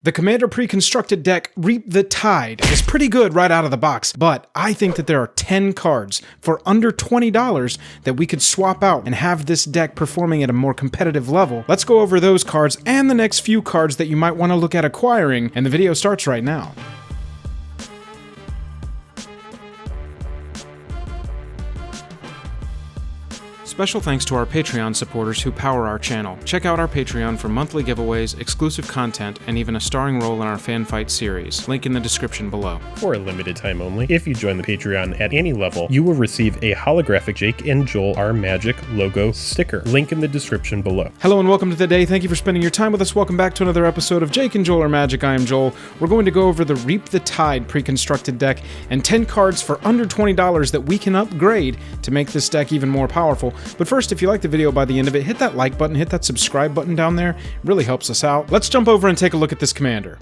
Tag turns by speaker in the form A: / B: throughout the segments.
A: The Commander pre-constructed deck, Reap the Tide, is pretty good right out of the box, but I think that there are 10 cards for under $20 that we could swap out and have this deck performing at a more competitive level. Let's go over those cards and the next few cards that you might want to look at acquiring, and the video starts right now. Special thanks to our Patreon supporters who power our channel. Check out our Patreon for monthly giveaways, exclusive content, and even a starring role in our fan fight series. Link in the description below.
B: For a limited time only, if you join the Patreon at any level, you will receive a holographic Jake and Joel Are Magic logo sticker. Link in the description below.
A: Hello and welcome to the day. Thank you for spending your time with us. Welcome back to another episode of Jake and Joel Are Magic. I am Joel. We're going to go over the Reap the Tide pre-constructed deck and 10 cards for under $20 that we can upgrade to make this deck even more powerful. But first, if you like the video by the end of it, hit that like button, hit that subscribe button down there. It really helps us out. Let's jump over and take a look at this commander.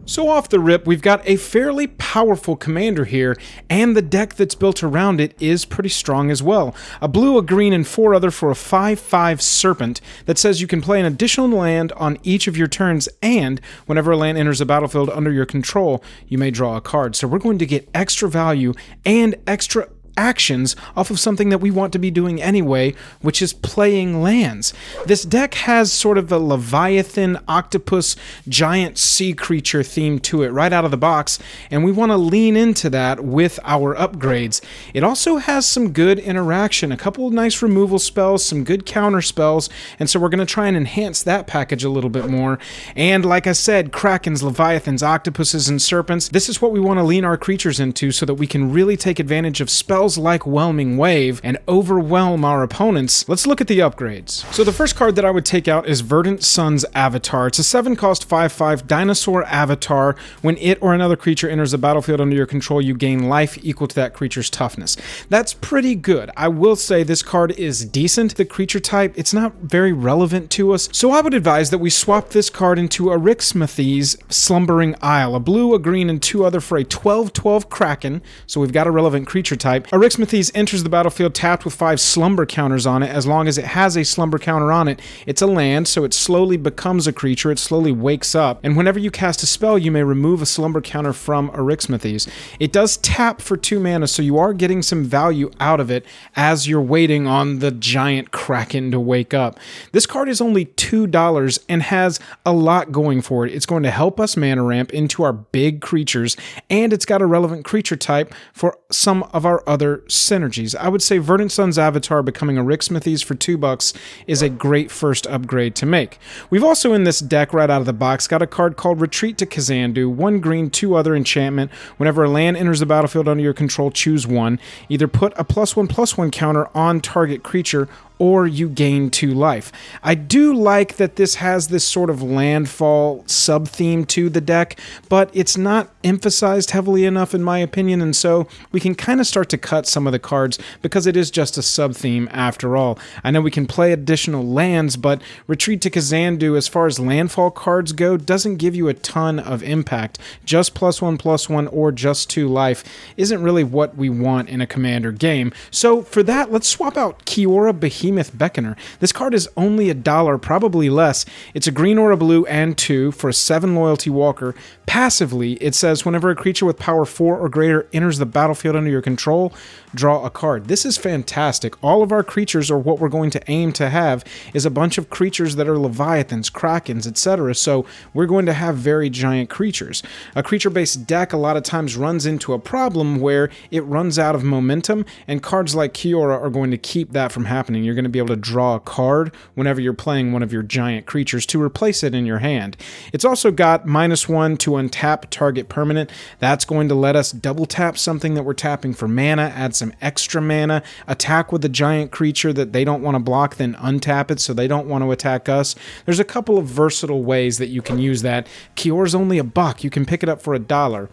A: So off the rip, we've got a fairly powerful commander here, and the deck that's built around it is pretty strong as well. A blue, a green, and 4 other for a 5/5 Serpent that says you can play an additional land on each of your turns, and whenever a land enters a battlefield under your control, you may draw a card. So we're going to get extra value and extra actions off of something that we want to be doing anyway, which is playing lands. This deck has sort of a Leviathan, octopus, giant sea creature theme to it right out of the box, and we want to lean into that with our upgrades. It also has some good interaction, a couple of nice removal spells, some good counter spells, and so we're going to try and enhance that package a little bit more. And like I said, Krakens, Leviathans, octopuses, and serpents, this is what we want to lean our creatures into so that we can really take advantage of spells like Whelming Wave and overwhelm our opponents. Let's look at the upgrades. So the first card that I would take out is Verdant Sun's Avatar. It's a 7-cost 5/5 dinosaur avatar. When it or another creature enters a battlefield under your control, you gain life equal to that creature's toughness. That's pretty good. I will say this card is decent. The creature type, it's not very relevant to us, so I would advise that we swap this card into Arixmathes Slumbering Isle. A blue, a green, and 2 other for a 12/12 Kraken, so we've got a relevant creature type. Arixmathes enters the battlefield tapped with 5 slumber counters on it. As long as it has a slumber counter on it, it's a land, so it slowly becomes a creature. It slowly wakes up, and whenever you cast a spell, you may remove a slumber counter from Arixmathes. It does tap for 2 mana, so you are getting some value out of it as you're waiting on the giant Kraken to wake up. This card is only $2 and has a lot going for it. It's going to help us mana ramp into our big creatures, and it's got a relevant creature type for some of our other synergies. I would say Verdant Sun's Avatar becoming Arixmathes for $2 is a great first upgrade to make. We've also in this deck right out of the box got a card called Retreat to Kazandu, 1 green, 2 other enchantment. Whenever a land enters the battlefield under your control, choose 1. Either put a +1/+1 counter on target creature or you gain 2 life. I do like that this has this sort of landfall sub-theme to the deck, but it's not emphasized heavily enough in my opinion, and so we can kind of start to cut some of the cards because it is just a sub-theme after all. I know we can play additional lands, but Retreat to Kazandu, as far as landfall cards go, doesn't give you a ton of impact. Just +1/+1 or just 2 life isn't really what we want in a commander game. So for that, let's swap out Kiora Behemoth Beckoner. This card is only $1, probably less. It's a green or a blue and 2 for a 7 loyalty walker. Passively, it says whenever a creature with power 4 or greater enters the battlefield under your control, draw a card. This is fantastic. All of our creatures, or what we're going to aim to have, is a bunch of creatures that are Leviathans, Krakens, etc. So we're going to have very giant creatures. A creature-based deck a lot of times runs into a problem where it runs out of momentum, and cards like Kiora are going to keep that from happening. You're going to be able to draw a card whenever you're playing one of your giant creatures to replace it in your hand. It's also got -1 to untap target permanent. That's going to let us double tap something that we're tapping for mana, add some extra mana, attack with a giant creature that they don't want to block, then untap it so they don't want to attack us. There's a couple of versatile ways that you can use that. Kiora's only $1. You can pick it up for $1.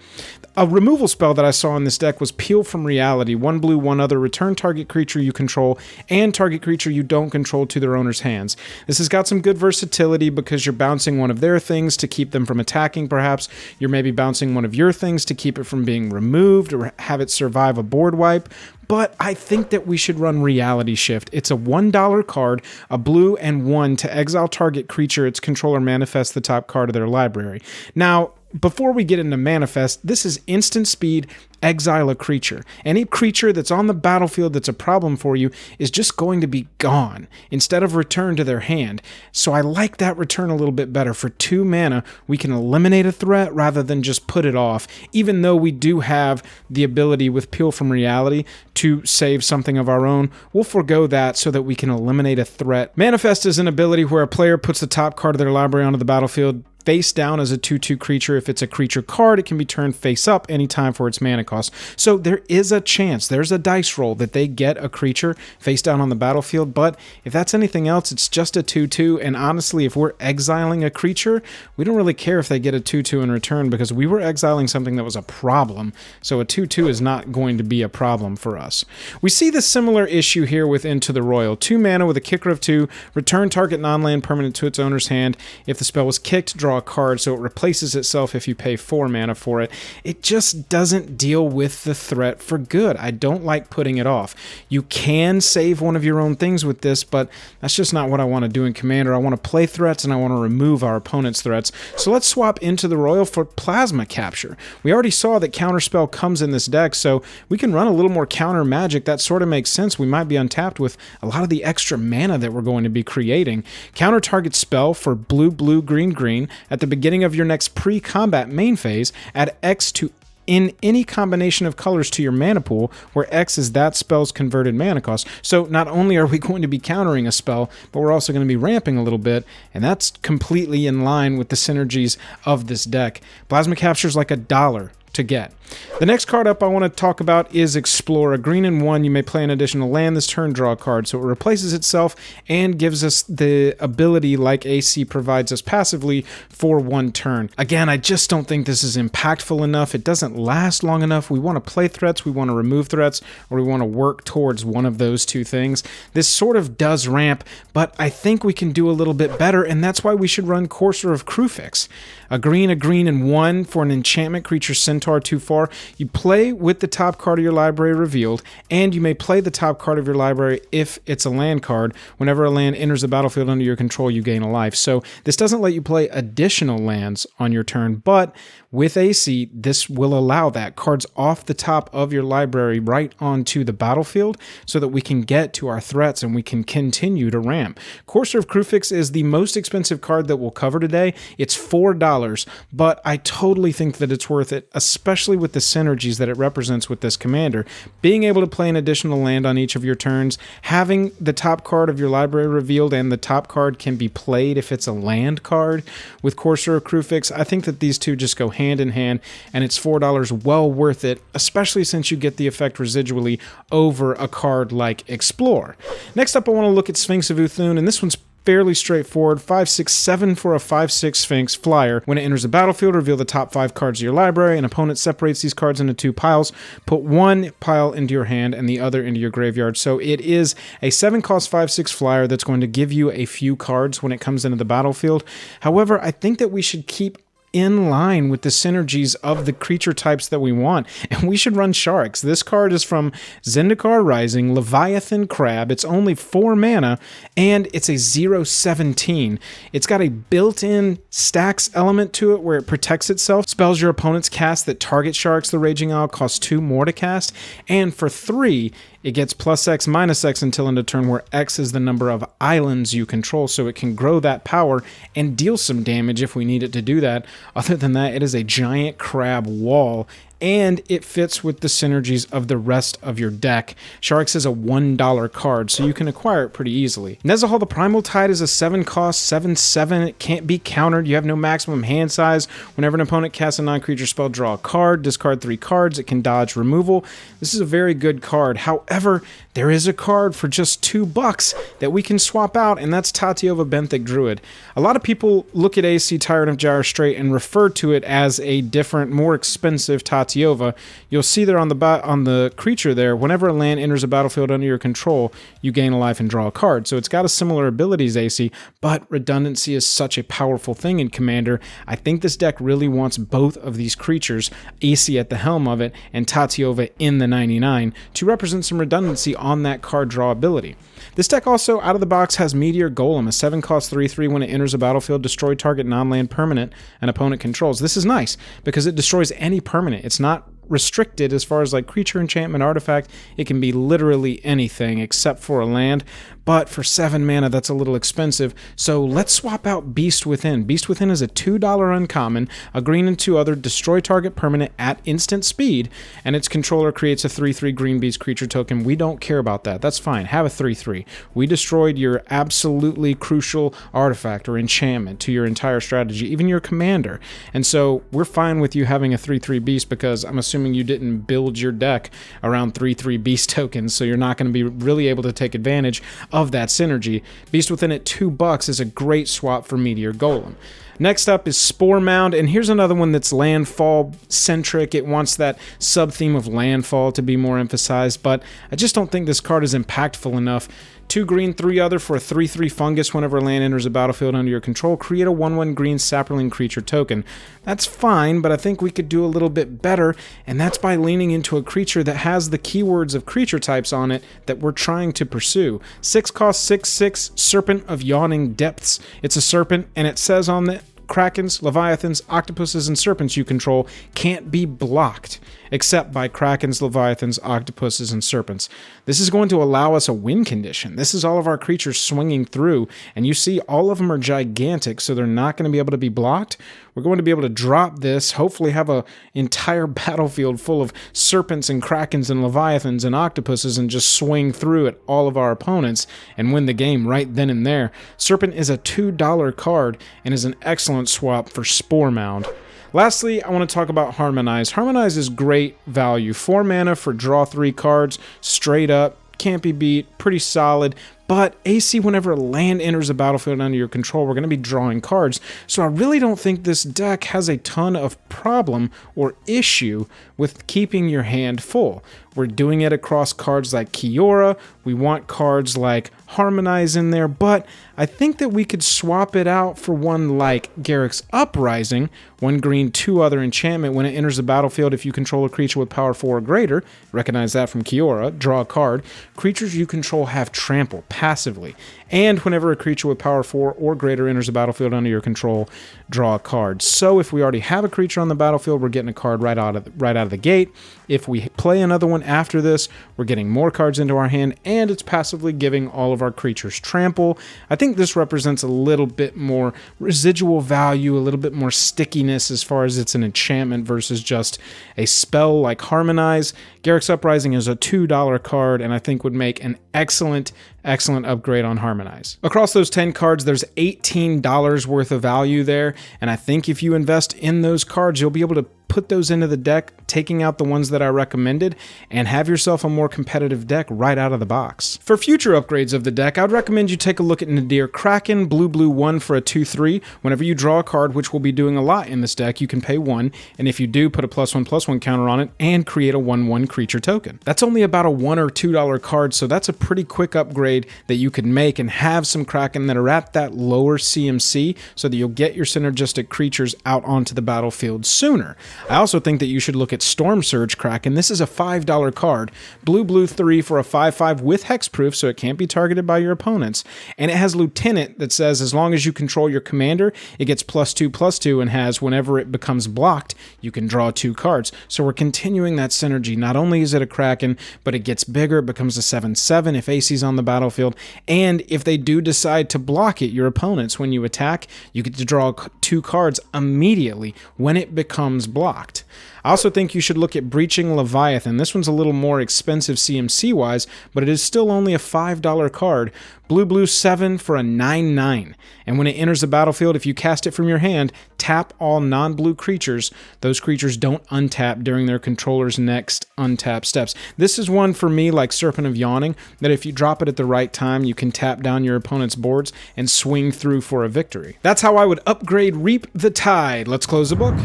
A: A removal spell that I saw in this deck was Peel from Reality. 1 blue, 1 other. Return target creature you control and target creature you don't control to their owner's hands. This has got some good versatility because you're bouncing one of their things to keep them from attacking, perhaps. You're maybe bouncing one of your things to keep it from being removed or have it survive a board wipe. but I think that we should run Reality Shift. It's a $1 card, a blue and 1 to exile target creature its controller manifests the top card of their library. Now, before we get into manifest, this is instant speed, exile a creature. Any creature that's on the battlefield that's a problem for you is just going to be gone instead of returned to their hand. So I like that return a little bit better. For 2 mana, we can eliminate a threat rather than just put it off, even though we do have the ability with Peel from Reality to save something of our own. We'll forego that so that we can eliminate a threat. Manifest is an ability where a player puts the top card of their library onto the battlefield face down as a 2/2 creature. If it's a creature card, it can be turned face up anytime for its mana cost. So there is a chance, there's a dice roll that they get a creature face down on the battlefield, but if that's anything else, it's just a 2/2, and honestly, if we're exiling a creature, we don't really care if they get a 2/2 in return because we were exiling something that was a problem, so a 2/2 is not going to be a problem for us. We see the similar issue here with Into the Royal. 2 mana with a kicker of 2, return target non-land permanent to its owner's hand. If the spell was kicked, draw a card, so it replaces itself if you pay 4 mana for it. It just doesn't deal with the threat for good. I don't like putting it off. You can save one of your own things with this, but that's just not what I want to do in Commander. I want to play threats and I want to remove our opponent's threats. So let's swap Into the Royal for Plasma Capture. We already saw that Counterspell comes in this deck, so we can run a little more counter magic. That sort of makes sense. We might be untapped with a lot of the extra mana that we're going to be creating. Counter target spell for blue, blue, green, green. At the beginning of your next pre-combat main phase, add X to in any combination of colors to your mana pool, where X is that spell's converted mana cost. So not only are we going to be countering a spell, but we're also going to be ramping a little bit, and that's completely in line with the synergies of this deck. Plasma Capture is like $1 to get. The next card up I want to talk about is Explore. A green and 1, you may play an additional land this turn, draw a card. So it replaces itself and gives us the ability, like Aesi provides us passively, for 1 turn. Again, I just don't think this is impactful enough. It doesn't last long enough. We want to play threats, we want to remove threats, or we want to work towards one of those 2 things. This sort of does ramp, but I think we can do a little bit better, and that's why we should run Courser of Crufix. A green and 1 for an enchantment creature Centaur 2/4. You play with the top card of your library revealed, and you may play the top card of your library if it's a land card. Whenever a land enters the battlefield under your control, you gain a life. So this doesn't let you play additional lands on your turn, but with Aesi, this will allow that. Cards off the top of your library right onto the battlefield so that we can get to our threats and we can continue to ramp. Courser of Crufix is the most expensive card that we'll cover today. It's $4, but I totally think that it's worth it, especially with the synergies that it represents with this commander. Being able to play an additional land on each of your turns, having the top card of your library revealed, and the top card can be played if it's a land card with Courser of Crufix. I think that these two just go hand in hand, and it's $4 well worth it, especially since you get the effect residually over a card like Explore. Next up, I want to look at Sphinx of Uthun, and this one's fairly straightforward. 5/6/7 for a 5/6 Sphinx flyer. When it enters the battlefield, reveal the top 5 cards of your library. An opponent separates these cards into 2 piles. Put 1 pile into your hand and the other into your graveyard. So it is a 7-cost 5/6 flyer that's going to give you a few cards when it comes into the battlefield. However, I think that we should keep in line with the synergies of the creature types that we want, and we should run Sharks. This card is from Zendikar Rising, Leviathan Crab. It's only 4 mana, and it's a 0/17. It's got a built-in stacks element to it where it protects itself. Spells your opponent's cast that target Sharks the Raging Isle cost 2 more to cast, and for 3, it gets +X, -X until end of turn, where X is the number of islands you control, so it can grow that power and deal some damage if we need it to do that. Other than that, it is a giant crab wall, and it fits with the synergies of the rest of your deck. Sharks is a $1 card, so you can acquire it pretty easily. Nezahal the Primal Tide is a 7-cost 7/7. It can't be countered. You have no maximum hand size. Whenever an opponent casts a non-creature spell, draw a card, discard 3 cards. It can dodge removal. This is a very good card. However, there is a card for just $2 that we can swap out, and that's Tatyova Benthic Druid. A lot of people look at Aesi Tyrant of Gyre Strait and refer to it as a different, more expensive Tatyova. You'll see there on the creature there, whenever a land enters a battlefield under your control, you gain a life and draw a card. So it's got a similar abilities, Aesi, but redundancy is such a powerful thing in Commander. I think this deck really wants both of these creatures, Aesi at the helm of it and Tatyova in the 99, to represent some redundancy on that card draw ability. This deck also, out of the box, has Meteor Golem, a 7-cost 3/3 when it enters a battlefield, destroy target non-land permanent an opponent controls. This is nice because it destroys any permanent. It's not restricted as far as like creature, enchantment, artifact. It can be literally anything except for a land, but for 7 mana that's a little expensive, so let's swap out Beast Within. Beast Within is a $2 uncommon, a green and 2 other, destroy target permanent at instant speed, and its controller creates a 3/3 green beast creature token. We don't care about that. That's fine. Have a 3/3. We destroyed your absolutely crucial artifact or enchantment to your entire strategy, even your commander, and so we're fine with you having a 3/3 beast because I'm assuming you didn't build your deck around 3/3 beast tokens, so you're not going to be really able to take advantage of that synergy. Beast Within at $2 is a great swap for Meteor Golem. Next up is Spore Mound, and here's another one that's landfall-centric. It wants that sub-theme of landfall to be more emphasized, but I just don't think this card is impactful enough. 2 green, 3 other for a 3/3 fungus whenever land enters a battlefield under your control. Create a 1/1 green sapling creature token. That's fine, but I think we could do a little bit better, and that's by leaning into a creature that has the keywords of creature types on it that we're trying to pursue. 6-cost 6/6 Serpent of Yawning Depths. It's a serpent, and it says on the Krakens, Leviathans, Octopuses, and Serpents you control can't be blocked, except by Krakens, Leviathans, Octopuses, and Serpents. This is going to allow us a win condition. This is all of our creatures swinging through, and you see all of them are gigantic, so they're not going to be able to be blocked. We're going to be able to drop this, hopefully have an entire battlefield full of Serpents and Krakens and Leviathans and Octopuses and just swing through at all of our opponents and win the game right then and there. Serpent is a $2 card and is an excellent swap for Spore Mound. Lastly, I want to talk about Harmonize. Harmonize is great value. 4 mana for draw 3 cards, straight up, can't be beat, pretty solid. But Aesi, whenever a land enters a battlefield under your control, we're going to be drawing cards. So I really don't think this deck has a ton of problem or issue with keeping your hand full. We're doing it across cards like Kiora. We want cards like Harmonize in there, but I think that we could swap it out for one like Garricks Uprising, 1 green, 2 other enchantment. When it enters the battlefield, if you control a creature with power 4 or greater, recognize that from Kiora, draw a card. Creatures you control have trample passively, and whenever a creature with power 4 or greater enters a battlefield under your control, draw a card. So if we already have a creature on the battlefield, we're getting a card right out of the gate. If we play another one after this, we're getting more cards into our hand, and it's passively giving all of our creatures trample. I think this represents a little bit more residual value, a little bit more stickiness as far as it's an enchantment versus just a spell like Harmonize. Garricks Uprising is a $2 card, and I think would make an excellent upgrade on Harmonize. Across those 10 cards, there's $18 worth of value there, and I think if you invest in those cards, you'll be able to put those into the deck, taking out the ones that I recommended, and have yourself a more competitive deck right out of the box. For future upgrades of the deck, I'd recommend you take a look at Nadir Kraken, blue 1 for a 2/3. Whenever you draw a card, which we'll be doing a lot in this deck, you can pay 1, and if you do, put a +1/+1 counter on it and create a 1/1 creature token. That's only about a $1 or $2 card, so that's a pretty quick upgrade that you could make and have some Kraken that are at that lower CMC so that you'll get your synergistic creatures out onto the battlefield sooner. I also think that you should look at Storm Surge Kraken. This is a $5 card. Blue 3 for a 5/5 with hexproof, so it can't be targeted by your opponents. And it has Lieutenant that says as long as you control your commander, it gets +2/+2 and has whenever it becomes blocked, you can draw 2 cards. So we're continuing that synergy. Not only is it a Kraken, but it gets bigger, it becomes a 7/7 if Aesi's on the battlefield. And if they do decide to block it, your opponents, when you attack, you get to draw 2 cards immediately when it becomes blocked. unlocked. I also think you should look at Breaching Leviathan. This one's a little more expensive CMC-wise, but it is still only a $5 card. Blue 7 for a 9/9. And when it enters the battlefield, if you cast it from your hand, tap all non-blue creatures. Those creatures don't untap during their controller's next untap steps. This is one for me, like Serpent of Yawning, that if you drop it at the right time, you can tap down your opponent's boards and swing through for a victory. That's how I would upgrade Reap the Tide. Let's close the book.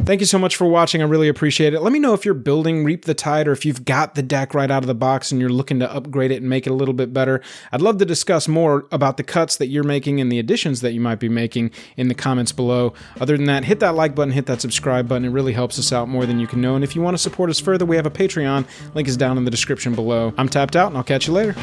A: Thank you so much for watching. I really appreciate it. Let me know if you're building Reap the Tide or if you've got the deck right out of the box and you're looking to upgrade it and make it a little bit better. I'd love to discuss more about the cuts that you're making and the additions that you might be making in the comments below. Other than that, hit that like button, hit that subscribe button. It really helps us out more than you can know. And if you want to support us further, we have a Patreon. Link is down in the description below. I'm tapped out, and I'll catch you later.